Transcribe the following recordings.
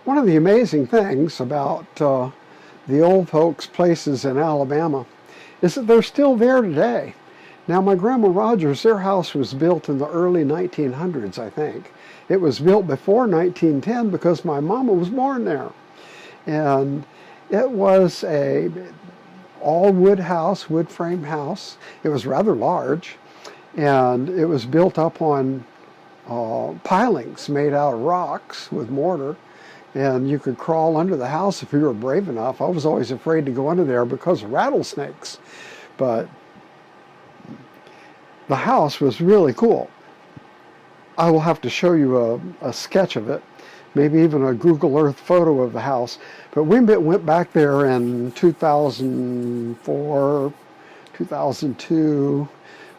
One of the amazing things about the old folks' places in Alabama is that they're still there today. Now, my Grandma Rogers, their house was built in the early 1900s, I think. It was built before 1910 because my mama was born there. And it was a all wood house, wood frame house. It was rather large, and it was built up on pilings made out of rocks with mortar. And you could crawl under the house if you were brave enough. I was always afraid to go under there because of rattlesnakes. But the house was really cool. I will have to show you a sketch of it, maybe even a Google Earth photo of the house. But we went back there in 2004, 2002,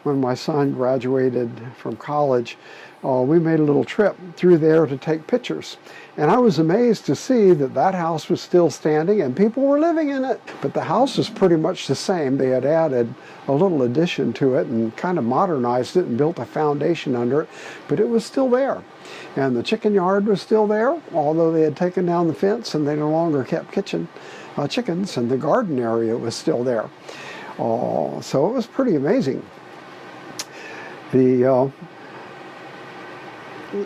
when my son graduated from college. We made a little trip through there to take pictures. And I was amazed to see that that house was still standing and people were living in it. But the house was pretty much the same. They had added a little addition to it and kind of modernized it and built a foundation under it, but it was still there. And the chicken yard was still there, although they had taken down the fence and they no longer kept chickens, and the garden area was still there. So it was pretty amazing. The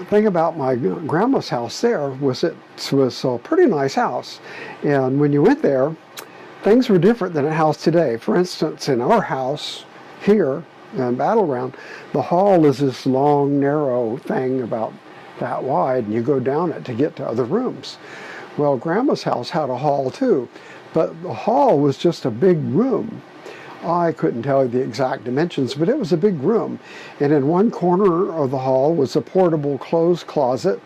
thing about my grandma's house there was it was a pretty nice house. And when you went there, things were different than a house today. For instance, in our house here in Battle Ground, the hall is this long, narrow thing about that wide, and you go down it to get to other rooms. Well, Grandma's house had a hall too, but the hall was just a big room. I couldn't tell you the exact dimensions, but it was a big room. And in one corner of the hall was a portable clothes closet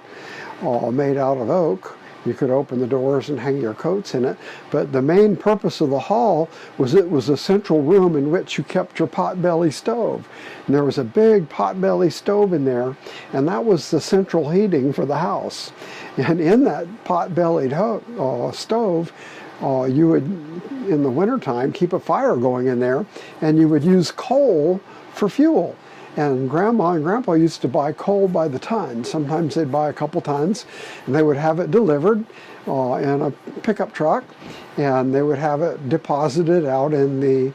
made out of oak. You could open the doors and hang your coats in it. But the main purpose of the hall was it was a central room in which you kept your potbelly stove. And there was a big potbelly stove in there, and that was the central heating for the house. And in that potbellied stove, you would, in the wintertime, keep a fire going in there, and you would use coal for fuel. And Grandma and Grandpa used to buy coal by the ton. Sometimes they'd buy a couple tons, and they would have it delivered in a pickup truck, and they would have it deposited out in the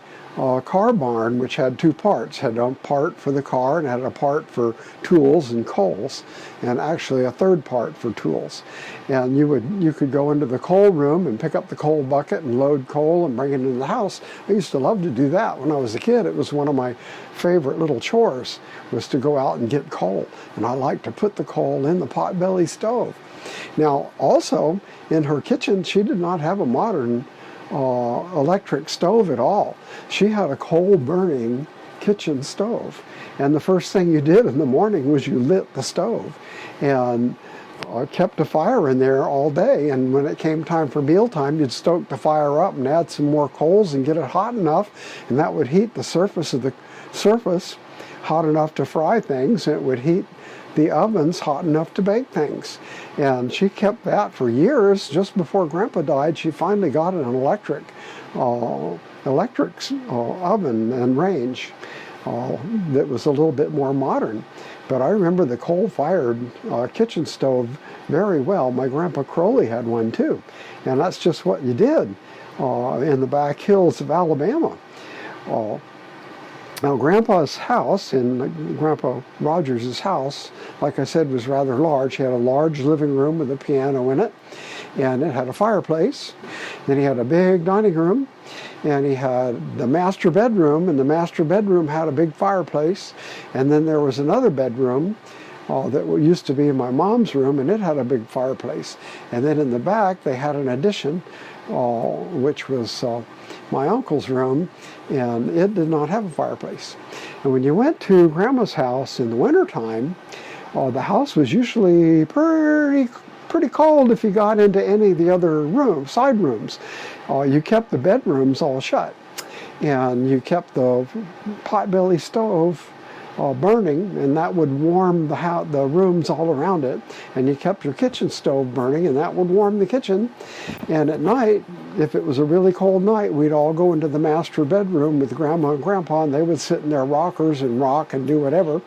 car barn, which had two parts. Had a part for the car and had a part for tools and coals, and actually a third part for tools. And you could go into the coal room and pick up the coal bucket and load coal and bring it into the house. I used to love to do that when I was a kid. It was one of my favorite little chores, was to go out and get coal. And I liked to put the coal in the potbelly stove. Now, also in her kitchen, she did not have a modern electric stove at all. She had a coal-burning kitchen stove, and the first thing you did in the morning was you lit the stove and kept a fire in there all day. And when it came time for mealtime, you'd stoke the fire up and add some more coals and get it hot enough, and that would heat the surface hot enough to fry things, and it would heat the ovens hot enough to bake things. And she kept that for years. Just before Grandpa died, she finally got an electric oven and range that was a little bit more modern. But I remember the coal-fired kitchen stove very well. My Grandpa Crowley had one too. And that's just what you did in the back hills of Alabama. Now, Grandpa's house, Grandpa Rogers' house, like I said, was rather large. He had a large living room with a piano in it, and it had a fireplace. Then he had a big dining room, and he had the master bedroom, and the master bedroom had a big fireplace. And then there was another bedroom that used to be my mom's room, and it had a big fireplace. And then in the back, they had an addition, which was my uncle's room, and it did not have a fireplace. And when you went to Grandma's house in the wintertime, the house was usually pretty cold if you got into any of the other side rooms. You kept the bedrooms all shut, and you kept the potbelly stove burning, and that would warm the rooms all around it. And you kept your kitchen stove burning, and that would warm the kitchen. And at night, if it was a really cold night, we'd all go into the master bedroom with Grandma and Grandpa, and they would sit in their rockers and rock and do whatever.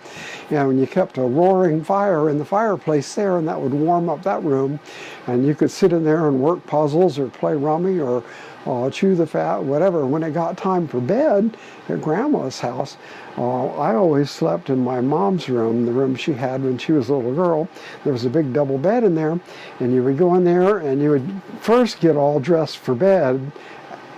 And you kept a roaring fire in the fireplace there, and that would warm up that room. And you could sit in there and work puzzles or play rummy or chew the fat, whatever. When it got time for bed at Grandma's house, I always slept in my mom's room, the room she had when she was a little girl. There was a big double bed in there, and you would go in there and you would first get all dressed for bed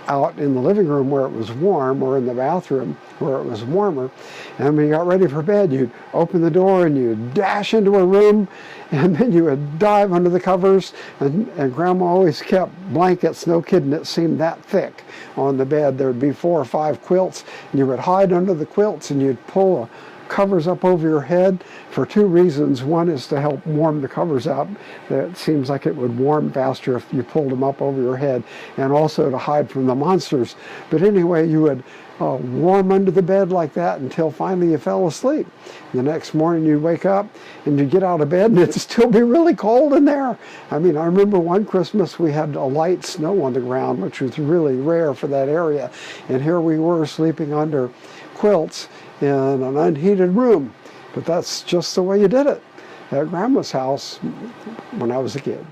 out in the living room where it was warm, or in the bathroom where it was warmer. And when you got ready for bed, you'd open the door and you'd dash into a room, and then you would dive under the covers. And Grandma always kept blankets, no kidding, it seemed that thick on the bed. There would be 4 or 5 quilts, and you would hide under the quilts, and you'd pull the covers up over your head for 2 reasons. One is to help warm the covers out. It seems like it would warm faster if you pulled them up over your head, and also to hide from the monsters. But anyway, you would warm under the bed like that until finally you fell asleep. The next morning you'd wake up and you'd get out of bed and it'd still be really cold in there. I mean, I remember one Christmas we had a light snow on the ground, which was really rare for that area. And here we were sleeping under quilts in an unheated room. But that's just the way you did it at Grandma's house when I was a kid.